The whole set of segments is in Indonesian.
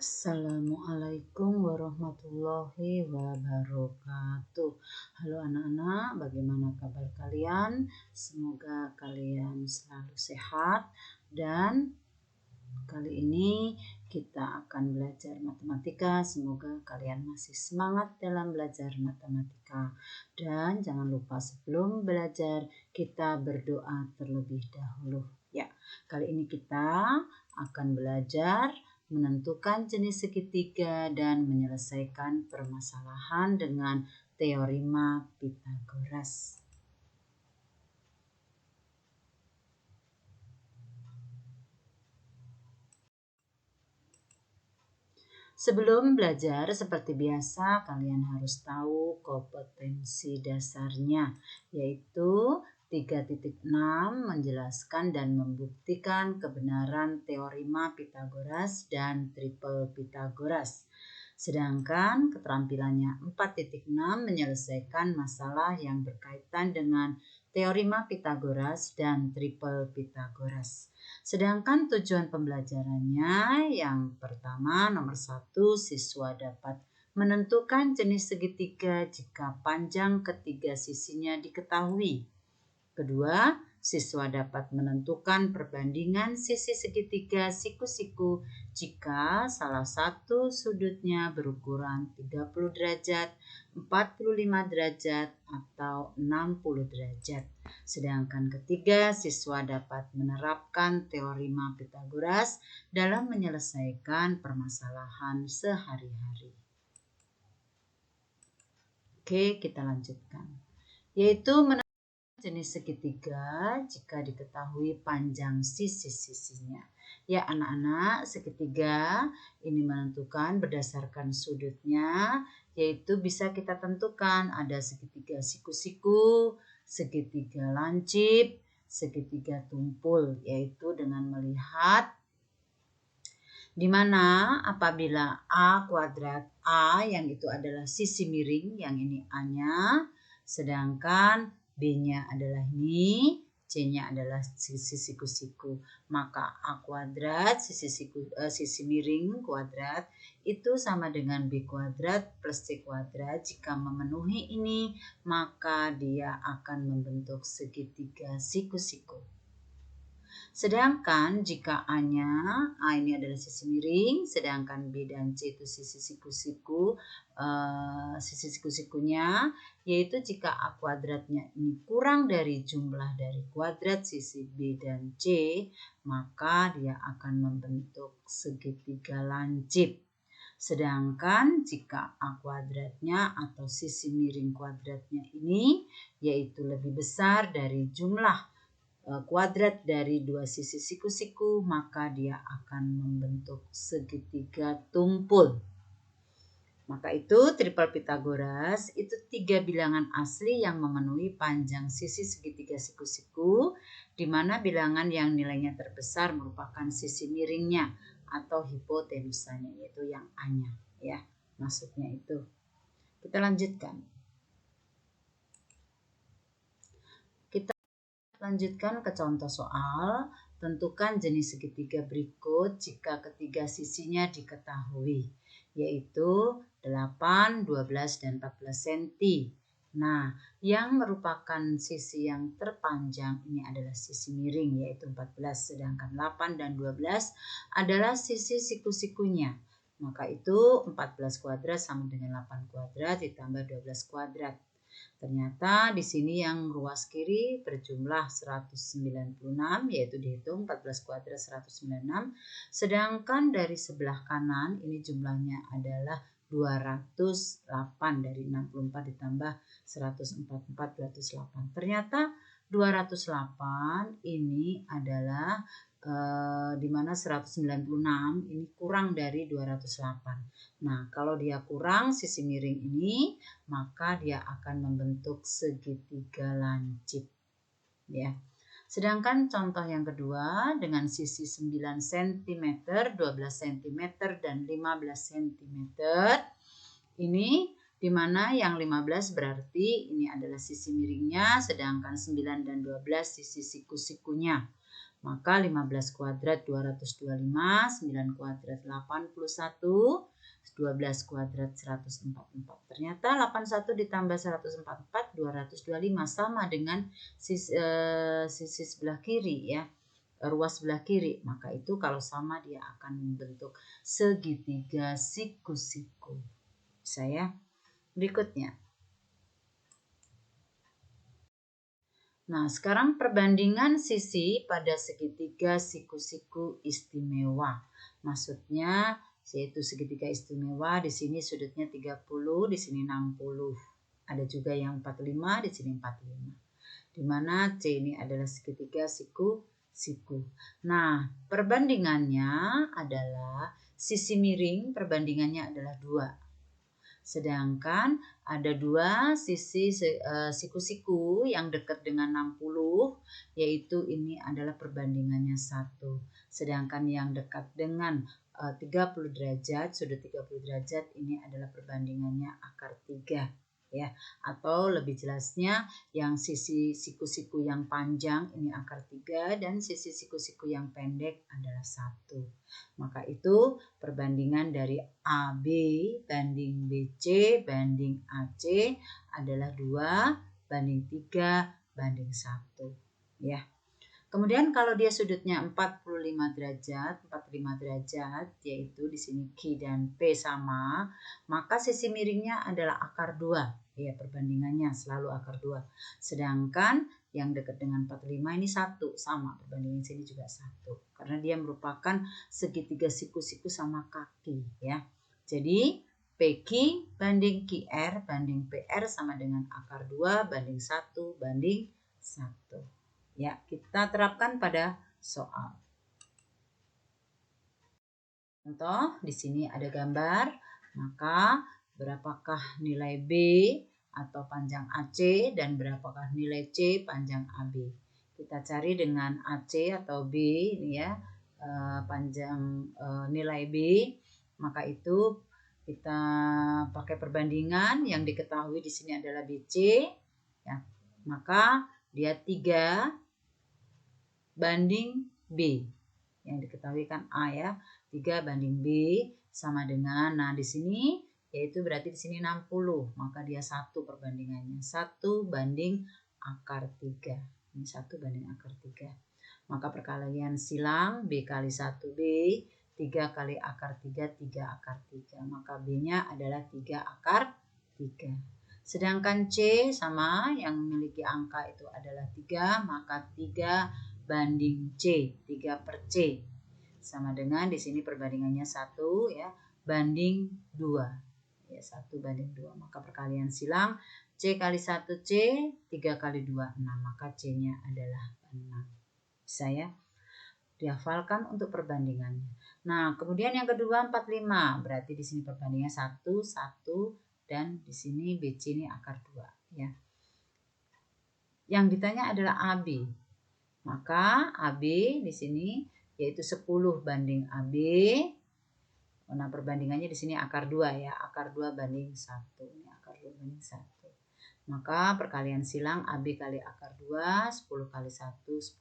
Assalamualaikum warahmatullahi wabarakatuh. Halo anak-anak, bagaimana kabar kalian? Semoga kalian selalu sehat dan kali ini kita akan belajar matematika. Semoga kalian masih semangat dalam belajar matematika. Dan jangan lupa sebelum belajar kita berdoa terlebih dahulu. Ya, kali ini kita akan belajar menentukan jenis segitiga dan menyelesaikan permasalahan dengan teorema Pythagoras. Sebelum belajar, seperti biasa, kalian harus tahu kompetensi dasarnya, yaitu 3.6 menjelaskan dan membuktikan kebenaran teorema Pythagoras dan triple Pythagoras. Sedangkan keterampilannya 4.6 menyelesaikan masalah yang berkaitan dengan teorema Pythagoras dan triple Pythagoras. Sedangkan tujuan pembelajarannya yang pertama, nomor 1, siswa dapat menentukan jenis segitiga jika panjang ketiga sisinya diketahui. Kedua, siswa dapat menentukan perbandingan sisi segitiga siku-siku jika salah satu sudutnya berukuran 30 derajat, 45 derajat, atau 60 derajat. Sedangkan ketiga, siswa dapat menerapkan teorema Pythagoras dalam menyelesaikan permasalahan sehari-hari. Oke, kita lanjutkan. Yaitu jenis segitiga jika diketahui panjang sisi-sisinya. Ya anak-anak, segitiga ini menentukan berdasarkan sudutnya, yaitu bisa kita tentukan ada segitiga siku-siku, segitiga lancip, segitiga tumpul, yaitu dengan melihat di mana apabila A kuadrat A yang itu adalah sisi miring, yang ini A-nya, sedangkan B-nya adalah ini, C-nya adalah sisi siku-siku. Maka A kuadrat sisi miring kuadrat itu sama dengan B kuadrat plus C kuadrat. Jika memenuhi ini, maka dia akan membentuk segitiga siku-siku. Sedangkan jika A-nya, A ini adalah sisi miring, sedangkan B dan C itu sisi siku-sikunya, yaitu jika A kuadratnya ini kurang dari jumlah dari kuadrat sisi B dan C, maka dia akan membentuk segitiga lancip. Sedangkan jika A kuadratnya atau sisi miring kuadratnya ini, yaitu lebih besar dari jumlah kuadrat dari dua sisi siku-siku, maka dia akan membentuk segitiga tumpul. Maka itu triple Pythagoras itu 3 bilangan asli yang memenuhi panjang sisi segitiga siku-siku, di mana bilangan yang nilainya terbesar merupakan sisi miringnya atau hipotenusanya, yaitu yang A-nya, ya. Maksudnya itu. Kita lanjutkan. Lanjutkan ke contoh soal, tentukan jenis segitiga berikut jika ketiga sisinya diketahui, yaitu 8, 12, dan 14 cm. Nah, yang merupakan sisi yang terpanjang ini adalah sisi miring, yaitu 14, sedangkan 8 dan 12 adalah sisi siku-sikunya. Maka itu 14 kuadrat sama dengan 8 kuadrat ditambah 12 kuadrat. Ternyata di sini yang ruas kiri berjumlah 196, yaitu dihitung 14 kuadrat 196. Sedangkan dari sebelah kanan ini jumlahnya adalah 208, dari 64 ditambah 144, 208. Ternyata 208 ini adalah di mana 196 ini kurang dari 208. Nah, kalau dia kurang sisi miring ini, maka dia akan membentuk segitiga lancip. Ya. Sedangkan contoh yang kedua dengan sisi 9 cm, 12 cm, dan 15 cm. Ini di mana yang 15 berarti ini adalah sisi miringnya, sedangkan 9 dan 12 sisi siku-sikunya. Maka 15 kuadrat 225, 9 kuadrat 81, 12 kuadrat 144. Ternyata 81 ditambah 144 225 sama dengan sisi sebelah kiri ya. Ruas sebelah kiri. Maka itu kalau sama dia akan membentuk segitiga siku-siku. Saya berikutnya. Nah, sekarang perbandingan sisi pada segitiga siku-siku istimewa. Maksudnya yaitu segitiga istimewa di sini sudutnya 30, di sini 60. Ada juga yang 45, di sini 45. Di mana C ini adalah segitiga siku-siku. Nah, perbandingannya adalah sisi miring perbandingannya adalah 2. Sedangkan ada 2 sisi siku-siku yang dekat dengan 60, yaitu ini adalah perbandingannya 1. Sedangkan yang dekat dengan 30 derajat, sudut 30 derajat ini adalah perbandingannya akar 3. Ya, atau lebih jelasnya yang sisi siku-siku yang panjang ini akar 3 dan sisi siku-siku yang pendek adalah 1. Maka itu perbandingan dari AB banding BC banding AC adalah 2 banding 3 banding 1 ya. Kemudian kalau dia sudutnya 45 derajat yaitu di sini Q dan P sama, maka sisi miringnya adalah akar 2. Ya, perbandingannya selalu akar 2. Sedangkan yang dekat dengan 45 ini 1 sama, perbandingan sini juga 1. Karena dia merupakan segitiga siku-siku sama kaki ya. Jadi PQ banding QR banding PR sama dengan akar 2 banding 1 banding 1. Ya, kita terapkan pada soal. Contoh, di sini ada gambar, maka berapakah nilai B atau panjang AC dan berapakah nilai C panjang AB. Kita cari dengan AC atau B ini ya, panjang nilai B, maka itu kita pakai perbandingan yang diketahui di sini adalah BC ya. Maka dia 3 banding B. Yang diketahui kan A ya. 3 banding B sama dengan, nah di sini yaitu berarti di sini 60. Maka dia 1 perbandingannya. 1 banding akar 3. Ini 1 banding akar 3. Maka perkalian silang B kali 1B, 3 kali akar 3, 3 akar 3. Maka B-nya adalah 3 akar 3. Sedangkan C sama yang memiliki angka itu adalah 3, maka 3 banding C, 3 per C sama dengan di sini perbandingannya 1 ya, banding 2 ya, 1 banding 2. Maka perkalian silang C kali 1 C, 3 kali 2 6, maka C nya adalah 6. Bisa ya dihafalkan untuk perbandingannya. Nah, kemudian yang kedua 45, berarti di sini perbandingannya 1 1 dan di sini BC ini akar 2 ya. Yang ditanya adalah AB. Maka AB di sini yaitu 10 banding AB. Nah, perbandingannya di sini akar 2 ya, akar 2 banding 1. Ini akar 2 banding 1. Maka perkalian silang AB kali akar 2, 10 kali 1 10.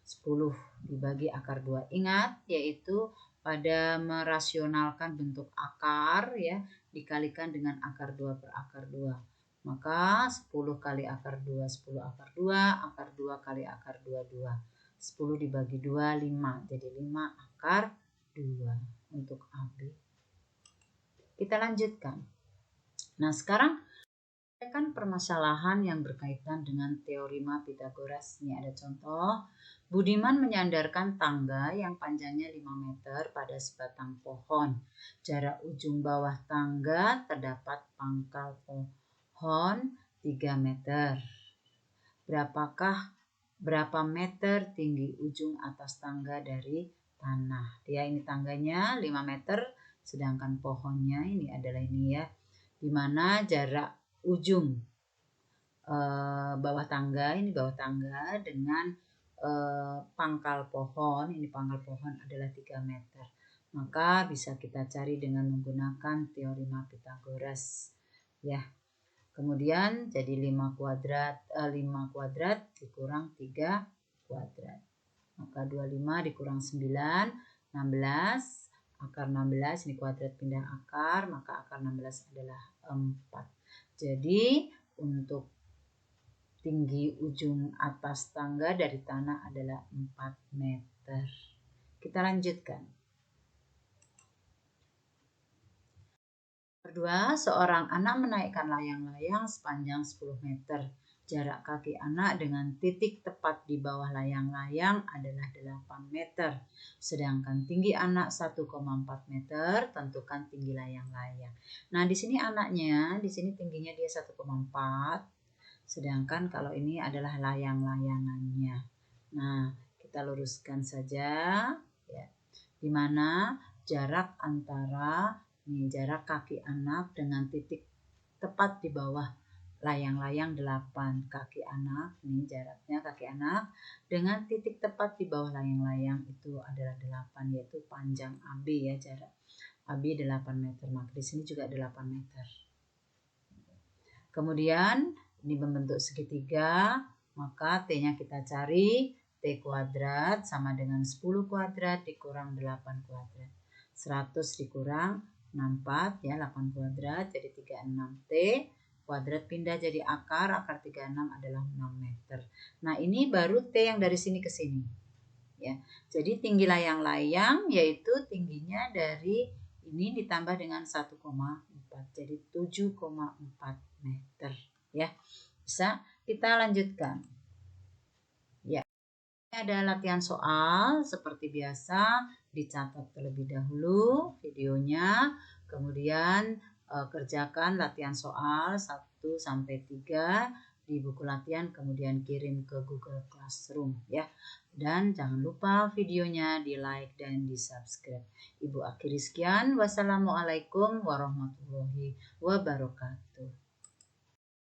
10 dibagi akar 2. Ingat yaitu pada merasionalkan bentuk akar ya, dikalikan dengan akar 2 per akar 2. Maka 10 kali akar 2, 10 akar 2, akar 2 kali akar 2, 2. 10 dibagi 2, 5. Jadi 5 akar 2 untuk AB. Kita lanjutkan. Nah, sekarang kan permasalahan yang berkaitan dengan teorema Pythagoras. Ini ada contoh. Budiman menyandarkan tangga yang panjangnya 5 meter pada sebatang pohon. Jarak ujung bawah tangga terdapat pangkal pohon 3 meter. Berapa meter tinggi ujung atas tangga dari tanah? Ya, ini tangganya 5 meter, sedangkan pohonnya ini adalah ini ya. Di mana jarak ujung bawah tangga dengan pangkal pohon, ini pangkal pohon adalah 3 meter. Maka bisa kita cari dengan menggunakan teorema Pythagoras ya. Kemudian jadi 5 kuadrat dikurang 3 kuadrat. Maka 25 dikurang 9, 16. Akar 16 ini kuadrat pindah akar, maka akar 16 adalah 4. Jadi untuk tinggi ujung atas tangga dari tanah adalah 4 meter. Kita lanjutkan. Kedua, seorang anak menaikkan layang-layang sepanjang 10 meter. Jarak kaki anak dengan titik tepat di bawah layang-layang adalah 8 meter. Sedangkan tinggi anak 1,4 meter, tentukan tinggi layang-layang. Nah, di sini anaknya, di sini tingginya dia 1,4. Sedangkan kalau ini adalah layang-layangannya. Nah, kita luruskan saja ya. Di mana jarak antara jarak kaki anak dengan titik tepat di bawah layang-layang 8. Kaki anak, ini jaraknya kaki anak dengan titik tepat di bawah layang-layang itu adalah 8, yaitu panjang AB ya, jarak AB 8 meter. Maka di sini juga 8 meter. Kemudian ini membentuk segitiga, maka T-nya kita cari, T kuadrat sama dengan 10 kuadrat dikurang 8 kuadrat. 100 dikurang 64 ya, 8 kuadrat jadi 36. T kuadrat pindah jadi akar 36 adalah 6 meter. Nah, ini baru T yang dari sini ke sini. Ya. Jadi tinggi layang-layang yaitu tingginya dari ini ditambah dengan 1,4 jadi 7,4 meter ya. Bisa kita lanjutkan. Ya. Ada latihan soal seperti biasa, dicatat terlebih dahulu videonya, kemudian kerjakan latihan soal 1 sampai 3 di buku latihan, kemudian kirim ke Google Classroom ya. Dan jangan lupa videonya di like dan di subscribe. Ibu akhiri sekian. Wassalamualaikum warahmatullahi wabarakatuh.